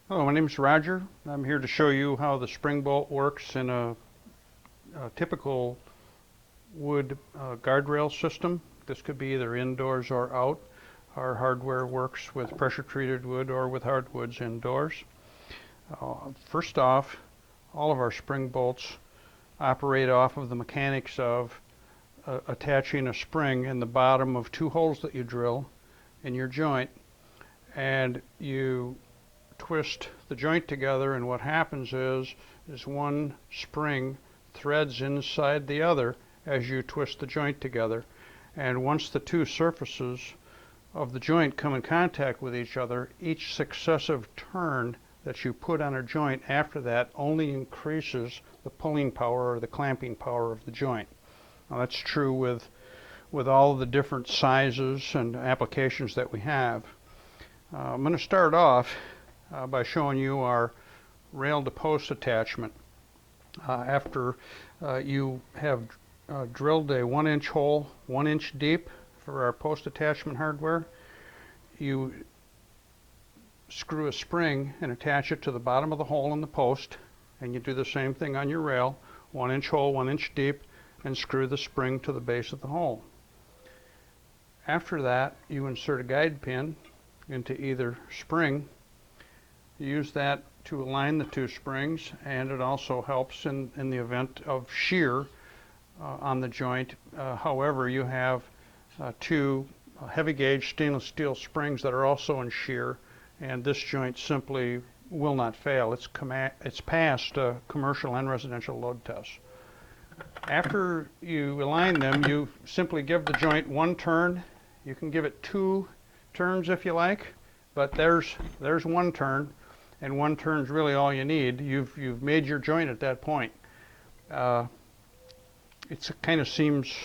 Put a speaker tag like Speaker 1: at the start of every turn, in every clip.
Speaker 1: Hello, my name is Roger. I'm here to show you how the spring bolt works in a typical wood guardrail system. This could be either indoors or out. Our hardware works with pressure treated wood or with hardwoods indoors. First off, all of our spring bolts operate off of the mechanics of attaching a spring in the bottom of two holes that you drill in your joint, and you twist the joint together, and what happens is one spring threads inside the other as you twist the joint together, and once the two surfaces of the joint come in contact with each other, each successive turn that you put on a joint after that only increases the pulling power or the clamping power of the joint. Now that's true with all of the different sizes and applications that we have. I'm going to start off by showing you our rail to post attachment. After you have drilled a 1-inch hole 1 inch deep for our post attachment hardware, you screw a spring and attach it to the bottom of the hole in the post, and you do the same thing on your rail, 1-inch hole 1 inch deep, and screw the spring to the base of the hole. After that, you insert a guide pin into either spring. You use that to align the two springs, and it also helps in the event of shear on the joint. However, you have two heavy gauge stainless steel springs that are also in shear, and this joint simply will not fail. It's passed commercial and residential load tests. After you align them, you simply give the joint one turn. You can give it two turns if you like, but there's one turn, and one turn is really all you need. You've made your joint at that point. It kind of seems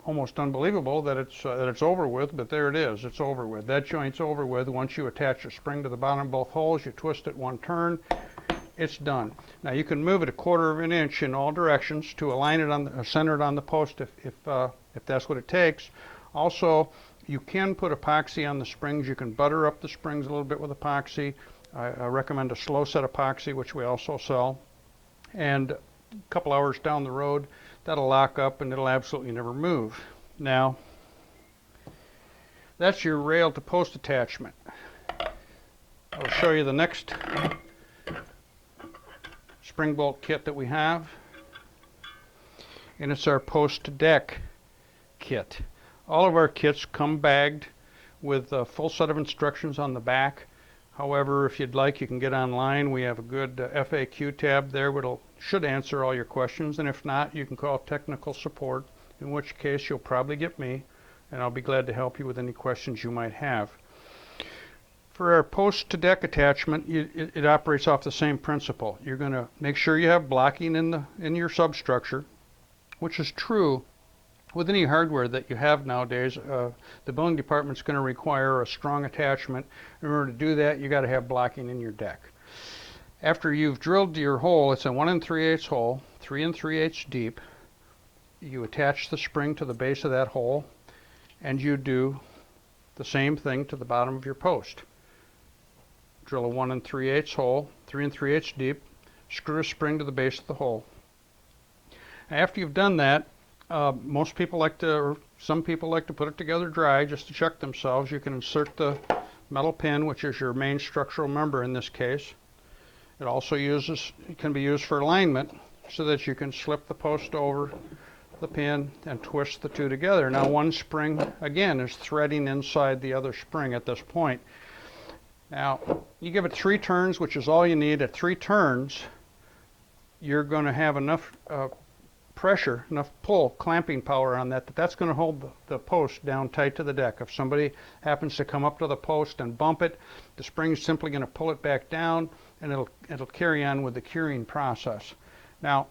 Speaker 1: almost unbelievable that it's over with, but there it is. It's over with. That joint's over with. Once you attach a spring to the bottom of both holes, you twist it one turn, it's done. Now you can move it 1/4 of an inch in all directions to align it on the, center it on the post if that's what it takes. Also, you can put epoxy on the springs. You can butter up the springs a little bit with epoxy. I recommend a slow set epoxy, which we also sell. And a couple hours down the road, that'll lock up and it'll absolutely never move. Now, that's your rail to post attachment. I'll show you the next spring bolt kit that we have, and it's our post deck kit. All of our kits come bagged with a full set of instructions on the back. However, if you'd like, you can get online. We have a good FAQ tab there which should answer all your questions, and if not, you can call technical support, in which case you'll probably get me, and I'll be glad to help you with any questions you might have. For our post to deck attachment, it operates off the same principle. You're going to make sure you have blocking in your substructure, which is true with any hardware that you have nowadays. The building department is going to require a strong attachment. In order to do that, you got to have blocking in your deck. After you've drilled your hole, it's a 1 3/8 hole, 3 3/8 deep. You attach the spring to the base of that hole, and you do the same thing to the bottom of your post. Drill a 1 3/8 hole, 3 3/8 deep, screw a spring to the base of the hole. After you've done that, most people or some people like to put it together dry just to check themselves. You can insert the metal pin, which is your main structural member in this case. It can be used for alignment, so that you can slip the post over the pin and twist the two together. Now one spring, again, is threading inside the other spring at this point. Now, you give it 3 turns, which is all you need. At 3 turns, you're going to have enough pressure, enough pull, clamping power on that's going to hold the post down tight to the deck. If somebody happens to come up to the post and bump it, the spring's simply going to pull it back down, and it'll carry on with the curing process. Now,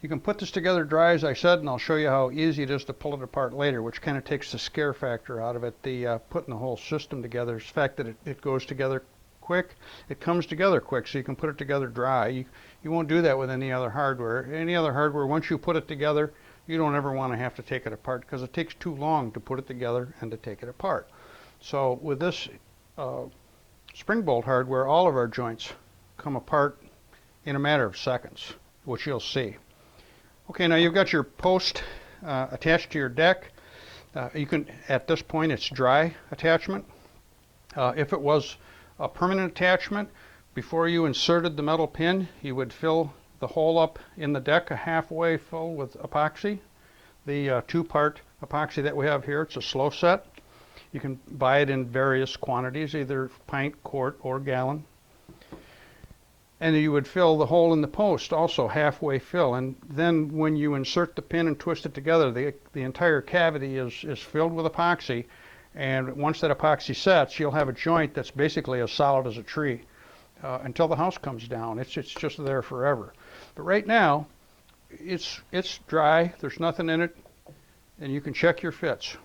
Speaker 1: you can put this together dry, as I said, and I'll show you how easy it is to pull it apart later, which kind of takes the scare factor out of it. Putting the whole system together is the fact that it goes together quick. It comes together quick, so you can put it together dry. You won't do that with any other hardware. Any other hardware, once you put it together, you don't ever want to have to take it apart, because it takes too long to put it together and to take it apart. So with this spring bolt hardware, all of our joints come apart in a matter of seconds, which you'll see. Okay, now you've got your post attached to your deck. You can, at this point, it's dry attachment. If it was a permanent attachment, before you inserted the metal pin, you would fill the hole up in the deck halfway full with epoxy. The two-part epoxy that we have here, it's a slow set. You can buy it in various quantities, either pint, quart, or gallon. And you would fill the hole in the post also halfway fill, and then when you insert the pin and twist it together, the entire cavity is filled with epoxy, and once that epoxy sets, you'll have a joint that's basically as solid as a tree until the house comes down. It's just there forever. But right now, it's dry, there's nothing in it, and you can check your fits.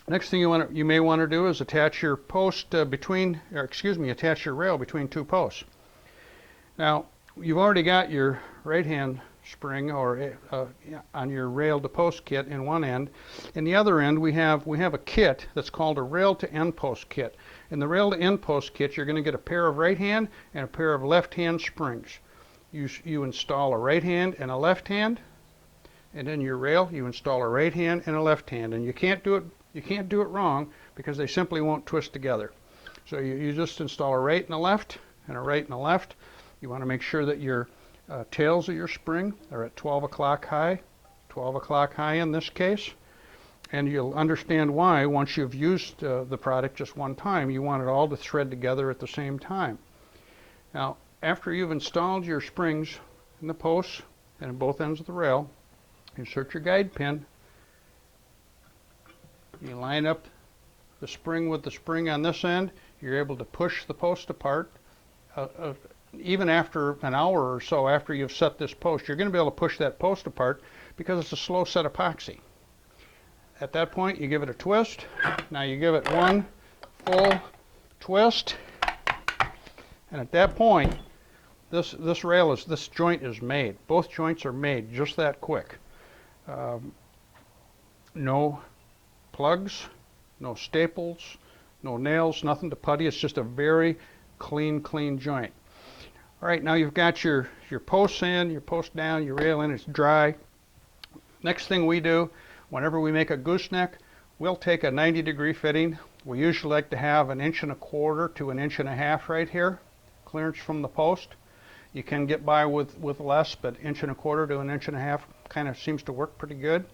Speaker 1: Next thing you may want to do is attach your post attach your rail between two posts. Now, you've already got your right-hand spring or on your rail to post kit in one end. In the other end, we have a kit that's called a rail to end post kit. In the rail to end post kit, you're going to get a pair of right-hand and a pair of left-hand springs. You install a right hand and a left hand, and in your rail, you install a right hand and a left hand. And you can't do it wrong because they simply won't twist together. So you just install a right and a left and a right and a left. You want to make sure that your tails of your spring are at 12 o'clock high in this case, and you'll understand why once you've used the product just one time. You want it all to thread together at the same time. Now, after you've installed your springs in the posts and in both ends of the rail, insert your guide pin. You line up the spring with the spring on this end. You're able to push the post apart. Even after an hour or so after you've set this post, you're going to be able to push that post apart because it's a slow set epoxy. At that point, you give it a twist. Now you give it one full twist, and at that point, this joint is made. Both joints are made just that quick. No plugs, no staples, no nails, nothing to putty. It's just a very clean joint. All right, now you've got your posts in, your post down, your rail in, it's dry. Next thing we do, whenever we make a gooseneck, we'll take a 90-degree fitting. We usually like to have 1.25 inches to 1.5 inches right here, clearance from the post. You can get by with less, but 1.25 inches to 1.5 inches kind of seems to work pretty good.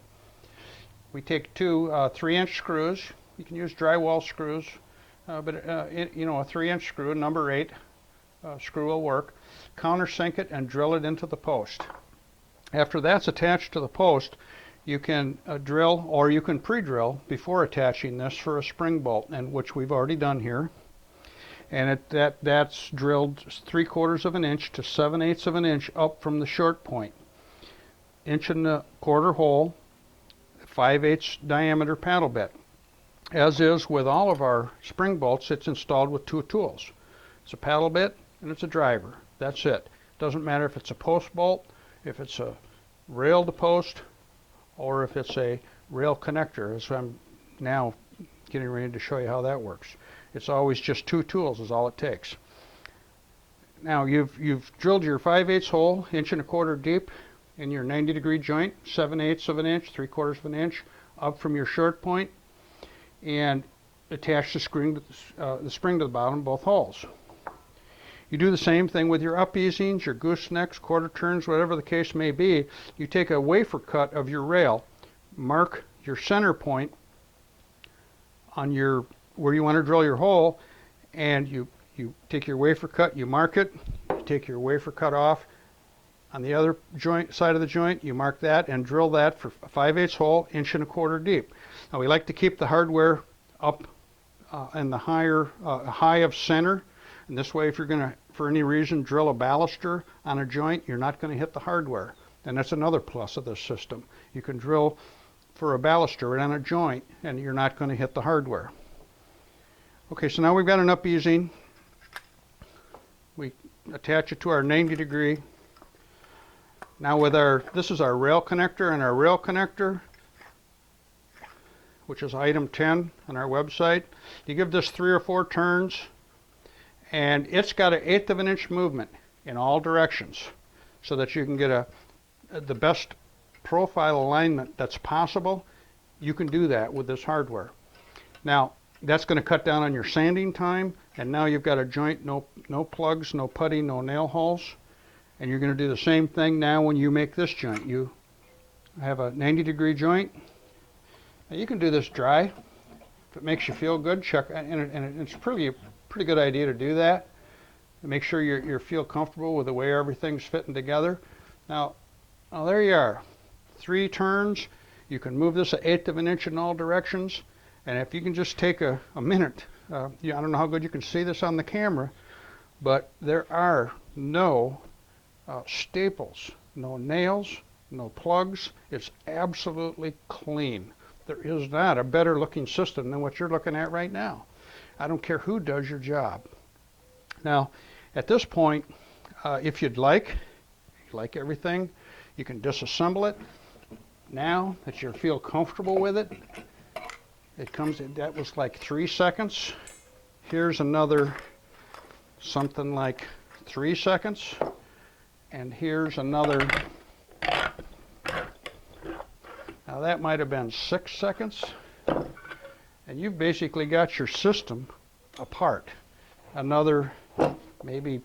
Speaker 1: We take two 3-inch screws. You can use drywall screws, but a 3-inch screw, number 8 screw will work. Countersink it and drill it into the post. After that's attached to the post, you can drill, or you can pre-drill before attaching this for a spring bolt, and which we've already done here. And that's drilled 3/4 inch to 7/8 inch up from the short point. 1.25 inch hole, 5/8 diameter paddle bit. As is with all of our spring bolts, it's installed with two tools. It's a paddle bit and it's a driver. That's it. Doesn't matter if it's a post bolt, if it's a rail to post, or if it's a rail connector, as I'm now getting ready to show you how that works. It's always just two tools is all it takes. Now you've drilled your 5/8 hole, 1.25 inch deep in your 90-degree joint, 7/8 inch, 3/4 inch up from your short point, and attach the spring to the bottom of both holes. You do the same thing with your up-easings, your goosenecks, quarter turns, whatever the case may be. You take a wafer cut of your rail, mark your center point on where you want to drill your hole, and you take your wafer cut, you mark it, you take your wafer cut off on the other side of the joint, you mark that and drill that for a 5/8 hole, 1.25 inch deep. Now we like to keep the hardware up in the high of center, and this way if you're going to, for any reason, drill a baluster on a joint, you're not going to hit the hardware. And that's another plus of this system. You can drill for a baluster right on a joint and you're not going to hit the hardware. Okay, so now we've got an up-easing. We attach it to our 90-degree. Now with this is our rail connector, and our rail connector, which is item 10 on our website. You give this 3 or 4 turns, and it's got an 1/8 of an inch movement in all directions, so that you can get the best profile alignment that's possible. You can do that with this hardware. Now, that's going to cut down on your sanding time, and now you've got a joint, no plugs, no putty, no nail holes. And you're going to do the same thing now when you make this joint. You have a 90-degree joint. Now, you can do this dry. If it makes you feel good, check, and it's a pretty good idea to do that. Make sure you feel comfortable with the way everything's fitting together. Now there you are. 3 turns. You can move this 1/8 of an inch in all directions. And if you can just take a minute, I don't know how good you can see this on the camera, but there are no staples, no nails, no plugs. It's absolutely clean. There is not a better looking system than what you're looking at right now. I don't care who does your job. Now, at this point, if you'd like everything, you can disassemble it. Now that you feel comfortable with it, that was like 3 seconds. Here's another something like 3 seconds. And here's another, now that might have been 6 seconds. And you've basically got your system apart. Another maybe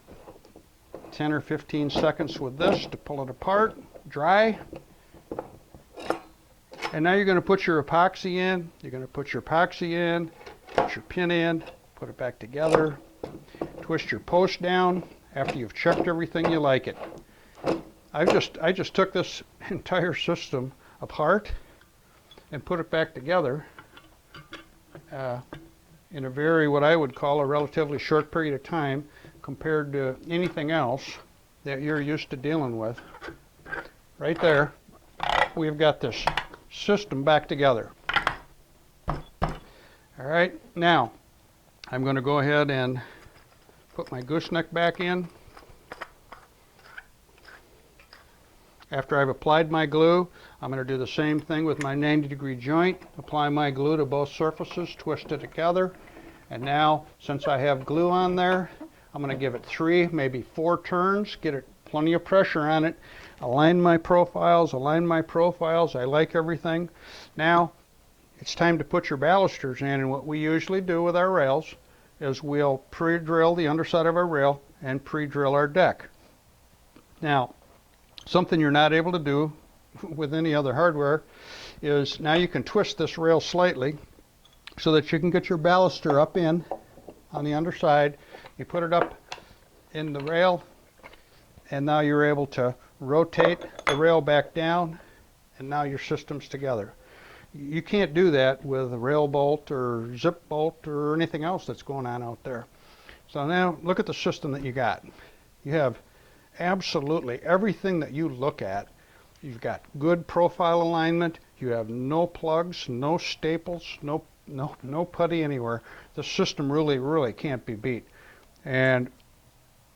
Speaker 1: 10 or 15 seconds with this to pull it apart, dry. And now you're going to put your epoxy in. You're going to put your epoxy in, put your pin in, put it back together, twist your post down. After you've checked everything, you like it. I just took this entire system apart and put it back together in a what I would call a relatively short period of time compared to anything else that you're used to dealing with. Right there, we've got this system back together. All right, now I'm going to go ahead and put my gooseneck back in. After I've applied my glue, I'm going to do the same thing with my 90-degree joint. Apply my glue to both surfaces, twist it together. And now, since I have glue on there, I'm going to give it 3, maybe 4 turns, get it plenty of pressure on it, align my profiles. I like everything. Now, it's time to put your balusters in, and what we usually do with our rails is we'll pre-drill the underside of our rail and pre-drill our deck. Now, something you're not able to do with any other hardware is now you can twist this rail slightly so that you can get your baluster up in on the underside. You put it up in the rail, and now you're able to rotate the rail back down, and now your system's together. You can't do that with a rail bolt or zip bolt or anything else that's going on out there. So now look at the system that you got. You have absolutely everything that you look at. You've got good profile alignment. You have no plugs, no staples, no putty anywhere. The system really can't be beat. And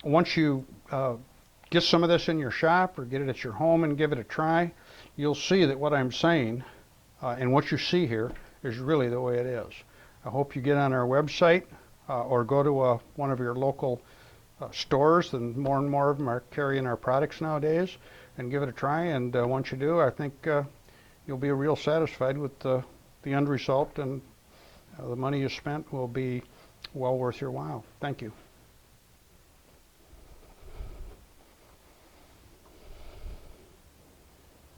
Speaker 1: once you get some of this in your shop or get it at your home and give it a try, you'll see that what I'm saying and what you see here is really the way it is. I hope you get on our website or go to one of your local stores, and more of them are carrying our products nowadays, and give it a try. And once you do, I think you'll be real satisfied with the end result, and the money you spent will be well worth your while. Thank you.